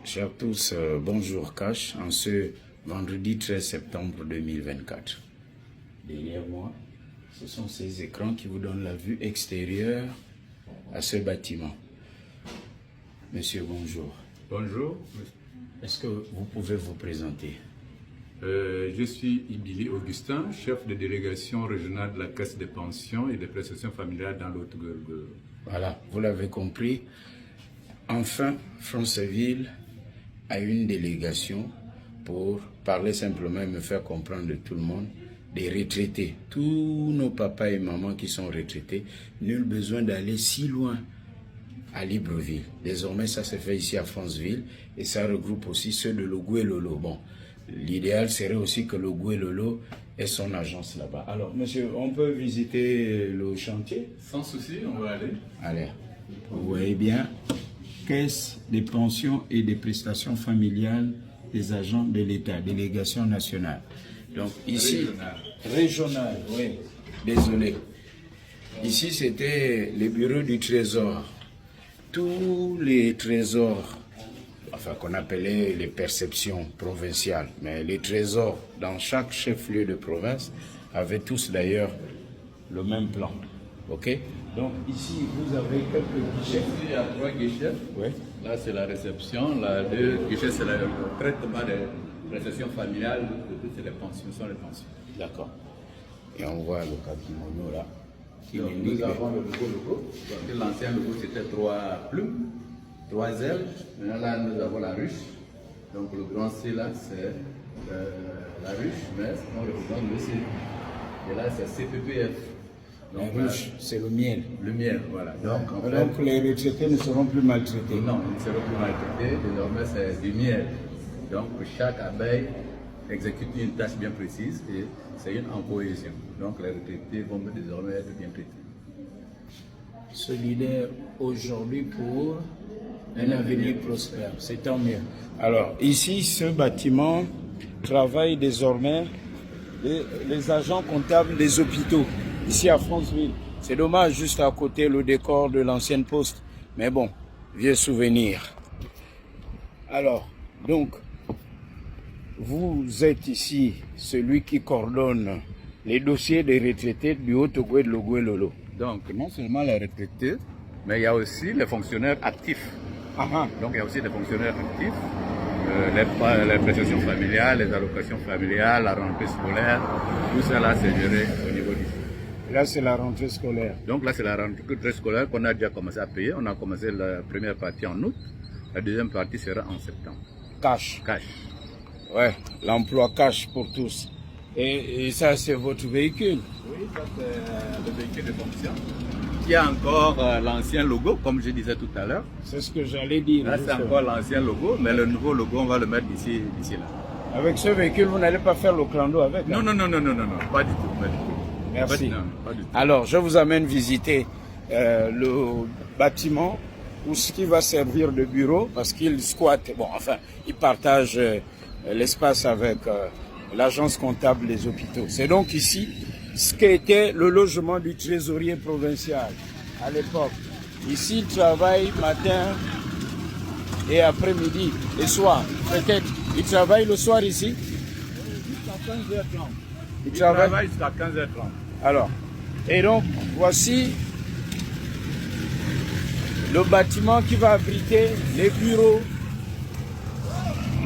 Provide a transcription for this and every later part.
Chers tous, bonjour Cash, en ce vendredi 13 septembre 2024. Derrière moi, ce sont ces écrans qui vous donnent la vue extérieure à ce bâtiment. Monsieur, bonjour. Bonjour. Est-ce que vous pouvez vous présenter? Je suis Ibili Augustin, chef de délégation régionale de la Caisse des pensions et des prestations familiales dans l'Haute-Gourgoure. Voilà, vous l'avez compris. Enfin, Franceville a une délégation pour parler simplement et me faire comprendre de tout le monde, des retraités. Tous nos papas et mamans qui sont retraités, nul besoin d'aller si loin à Libreville. Désormais, ça se fait ici à Franceville et ça regroupe aussi ceux de Logoué-Lolo. Bon, l'idéal serait aussi que Logoué-Lolo ait son agence là-bas. Alors, monsieur, on peut visiter le chantier? Sans souci, on va aller. Allez, vous voyez bien, Caisse des pensions et des prestations familiales des agents de l'État, délégation nationale. Donc ici, régional, oui, désolé. Ici, c'était le bureau du trésor. Tous les trésors, enfin qu'on appelait les perceptions provinciales, mais les trésors dans chaque chef-lieu de province avaient tous d'ailleurs le même plan. Ok? Donc ici, vous avez quelques guichets. Il y a 3 guichets. Oui. Là, c'est la réception. Là, 2 guichets, c'est le traitement des prestations familiales. C'est les pensions, ce sont les pensions. D'accord. Et on voit le kakimono là. Donc, nous avons le logo. Donc, l'ancien logo, c'était 3 plumes, 3 ailes. Maintenant, là, nous avons la ruche. Donc, le grand C, là, c'est la ruche, mais on le représente le C. Et là, c'est CPPF. La ruche, c'est le miel. Le miel, voilà. Donc les retraités ne seront plus maltraités. Non, ils ne seront plus maltraités. Désormais, c'est du miel. Donc, chaque abeille exécute une tâche bien précise et c'est une en cohésion. Donc, les retraités vont désormais être bien traités. Solidaire aujourd'hui pour un avenir prospère. C'est tant mieux. Alors, ici, ce bâtiment travaille désormais les agents comptables des hôpitaux. Ici à Franceville. C'est dommage, juste à côté le décor de l'ancienne poste. Mais bon, vieux souvenir. Alors, donc, vous êtes ici celui qui coordonne les dossiers des retraités du Haut-Togo et de Logoué-Lolo. Donc, non seulement les retraités, mais il y a aussi les fonctionnaires actifs. Donc, il y a aussi des fonctionnaires actifs. Les prestations familiales, les allocations familiales, la rentrée scolaire, tout ça là, c'est géré au niveau du. Là, c'est la rentrée scolaire. Donc là, c'est la rentrée scolaire qu'on a déjà commencé à payer. On a commencé la première partie en août. La deuxième partie sera en septembre. Cash. Cash. Ouais, l'emploi cash pour tous. Et ça, c'est votre véhicule? Oui, ça, c'est le véhicule de fonction. Il y a encore l'ancien logo, comme je disais tout à l'heure. C'est ce que j'allais dire. Là, c'est encore l'ancien logo, mais le nouveau logo, on va le mettre d'ici là. Avec ce véhicule, vous n'allez pas faire le clando avec? Non, non, non, non, non, non, non, pas du tout. Pas du tout. Merci. Non, pas du tout. Alors, je vous amène visiter le bâtiment où ce qui va servir de bureau, parce qu'il squatte, bon, enfin, il partage l'espace avec l'agence comptable des hôpitaux. C'est donc ici ce qu'était le logement du trésorier provincial à l'époque. Ici, il travaille matin et après-midi et soir. Peut-être, il travaille le soir ici? Jusqu'à 15h30. Il travaille jusqu'à 15h30. Alors, et donc, voici le bâtiment qui va abriter les bureaux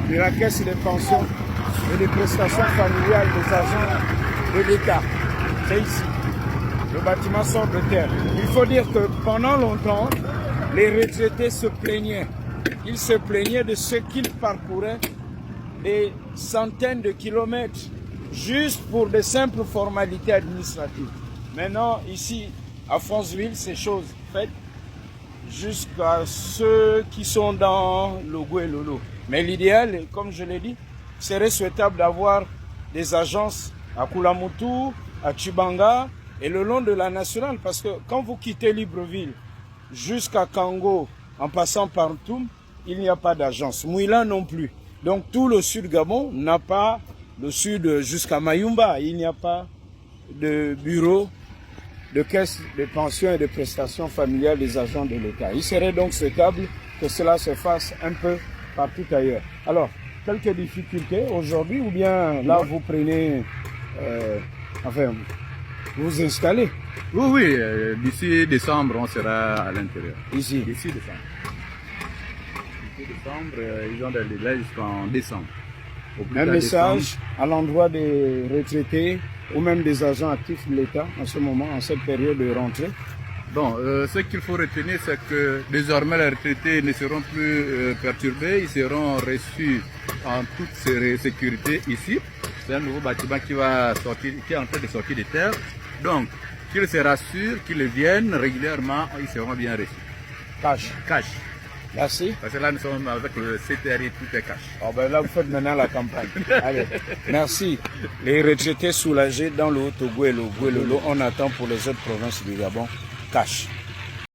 de la Caisse des pensions et des prestations familiales des agents de l'État. C'est ici. Le bâtiment sort de terre. Il faut dire que pendant longtemps, les retraités se plaignaient. Ils se plaignaient de ce qu'ils parcouraient des centaines de kilomètres juste pour de simples formalités administratives. Maintenant, ici, à Franceville, c'est chose faite jusqu'à ceux qui sont dans Logoué-Lolo. Mais l'idéal, comme je l'ai dit, serait souhaitable d'avoir des agences à Koulamoutou, à Tchibanga et le long de la nationale. Parce que quand vous quittez Libreville jusqu'à Kango, en passant par Toum, il n'y a pas d'agence. Mouila non plus. Donc tout le sud Gabon n'a pas, le sud jusqu'à Mayumba, il n'y a pas de bureau de caisse de pensions et de prestations familiales des agents de l'État. Il serait donc souhaitable que cela se fasse un peu partout ailleurs. Alors, quelques difficultés aujourd'hui ou bien là vous prenez, enfin, vous installez Oui, oui, d'ici décembre, on sera à l'intérieur. ici. D'ici décembre. D'ici décembre, ils ont des délais jusqu'en décembre. Au plus Un tard message décembre. à l'endroit des retraités ou même des agents actifs de l'État en ce moment, en cette période de rentrée. Bon, ce qu'il faut retenir, c'est que désormais les retraités ne seront plus perturbés, ils seront reçus en toute sécurité ici. C'est un nouveau bâtiment qui va sortir, qui est en train de sortir de terre. Donc, qu'ils se rassurent, qu'ils viennent régulièrement, ils seront bien reçus. Cash. Cash. Merci. Parce que là, nous sommes avec le CTRI, tout est cash. Oh ben là, vous faites maintenant la campagne. Allez, merci. Les retraités soulagés dans le Haut-Togo et le Gouelolo, on attend pour les autres provinces du Gabon. Cash.